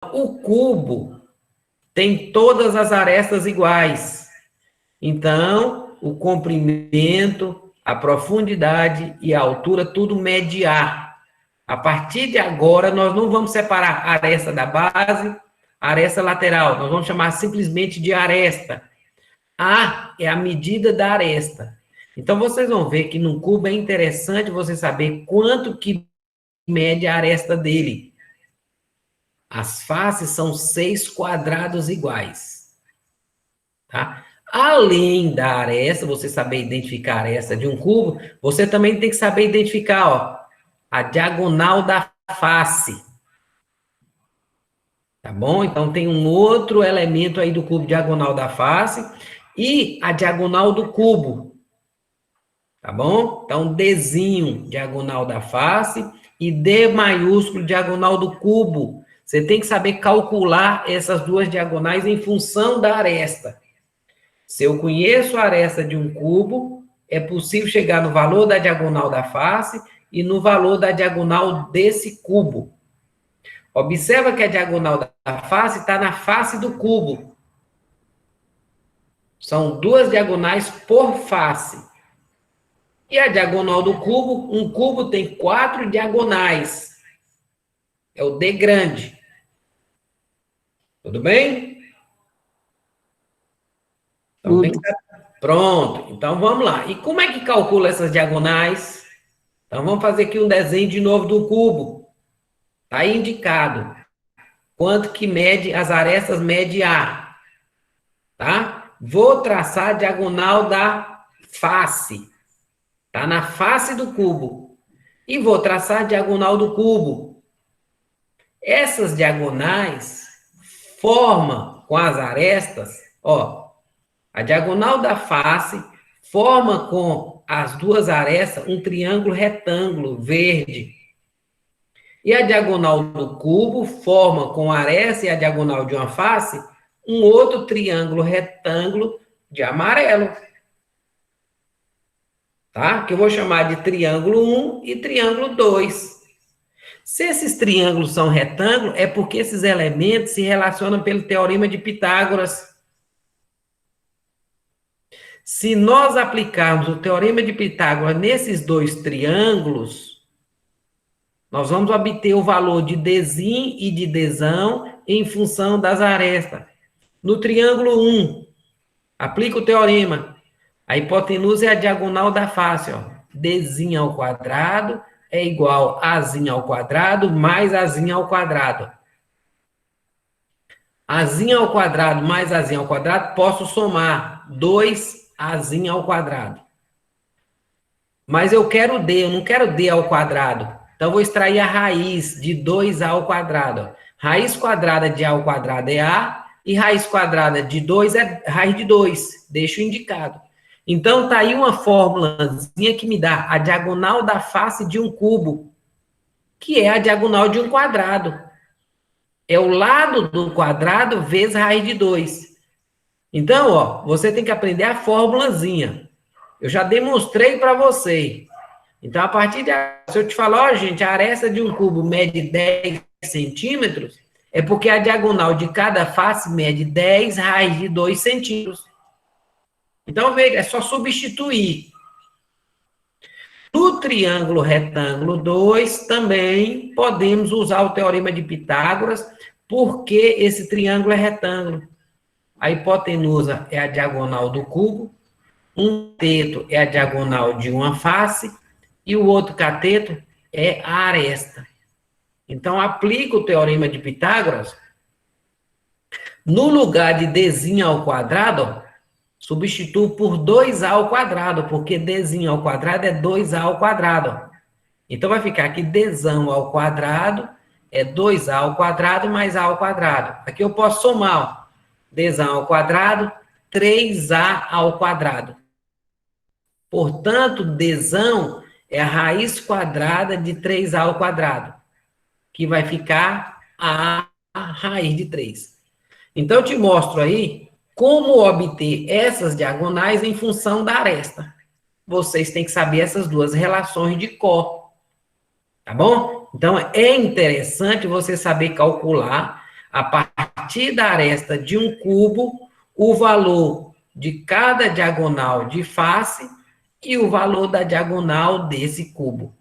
o cubo tem todas as arestas iguais. Então, o comprimento, a profundidade e a altura, tudo mede A. A partir de agora, nós não vamos separar a aresta da base, a aresta lateral. Nós vamos chamar simplesmente de aresta. A é a medida da aresta. Então, vocês vão ver que no cubo é interessante você saber quanto que mede a aresta dele. As faces são 6 quadrados iguais. Tá? Além da aresta, você saber identificar a aresta de um cubo, você também tem que saber identificar, ó, a diagonal da face. Tá bom? Então, tem um outro elemento aí do cubo, diagonal da face, e a diagonal do cubo. Tá bom? Então, Dzinho, diagonal da face, e D maiúsculo, diagonal do cubo. Você tem que saber calcular essas duas diagonais em função da aresta. Se eu conheço a aresta de um cubo, é possível chegar no valor da diagonal da face e no valor da diagonal desse cubo. Observa que a diagonal da face está na face do cubo. São duas diagonais por face. E a diagonal do cubo, um cubo tem 4 diagonais. É o D grande. Tudo bem? Então, tem que... Pronto. Então, vamos lá. E como é que calcula essas diagonais? Então, vamos fazer aqui um desenho de novo do cubo. Está aí indicado. Quanto que mede, as arestas mede A. Tá? Vou traçar a diagonal da face. Está na face do cubo. E vou traçar a diagonal do cubo. Essas diagonais formam com as arestas, ó, a diagonal da face forma com as duas arestas um triângulo retângulo verde. E a diagonal do cubo forma com a aresta e a diagonal de uma face um outro triângulo retângulo de amarelo. Tá? Que eu vou chamar de triângulo 1 e triângulo 2. Se esses triângulos são retângulos, é porque esses elementos se relacionam pelo teorema de Pitágoras. Se nós aplicarmos o teorema de Pitágoras nesses dois triângulos, nós vamos obter o valor de Dzinho e de Dzão em função das arestas. No triângulo 1, aplica o teorema. A hipotenusa é a diagonal da face, ó. Dzinho ao quadrado é igual a Azinho ao quadrado mais Azinho ao quadrado. Azinho ao quadrado mais Azinho ao quadrado, posso somar 2Azinho ao quadrado. Mas eu quero D, eu não quero D ao quadrado. Então, eu vou extrair a raiz de 2A ao quadrado. Raiz quadrada de A ao quadrado é A, e raiz quadrada de 2 é raiz de 2. Deixo indicado. Então, tá aí uma fórmulazinha que me dá a diagonal da face de um cubo, que é a diagonal de um quadrado. É o lado do quadrado vezes raiz de 2. Então, ó, você tem que aprender a fórmulazinha. Eu já demonstrei para você. Então, a partir de... Se eu te falar, ó, gente, a aresta de um cubo mede 10 centímetros, é porque a diagonal de cada face mede 10 raiz de 2 centímetros. Então, veja, é só substituir. No triângulo retângulo 2, também podemos usar o teorema de Pitágoras, porque esse triângulo é retângulo. A hipotenusa é a diagonal do cubo, um cateto é a diagonal de uma face, e o outro cateto é a aresta. Então, aplica o teorema de Pitágoras. No lugar de Dzinho ao quadrado, ó, substituo por 2A ao quadrado, porque Dzinho ao quadrado é 2A ao quadrado. Então, vai ficar aqui Dzão ao quadrado é 2A ao quadrado mais A ao quadrado. Aqui eu posso somar, ó, Dzão ao quadrado, 3A ao quadrado. Portanto, Dzão é a raiz quadrada de 3A ao quadrado, que vai ficar a raiz de 3. Então, eu te mostro aí como obter essas diagonais em função da aresta. Vocês têm que saber essas duas relações de cor. Tá bom? Então, é interessante você saber calcular a partir da aresta de um cubo, o valor de cada diagonal de face e o valor da diagonal desse cubo.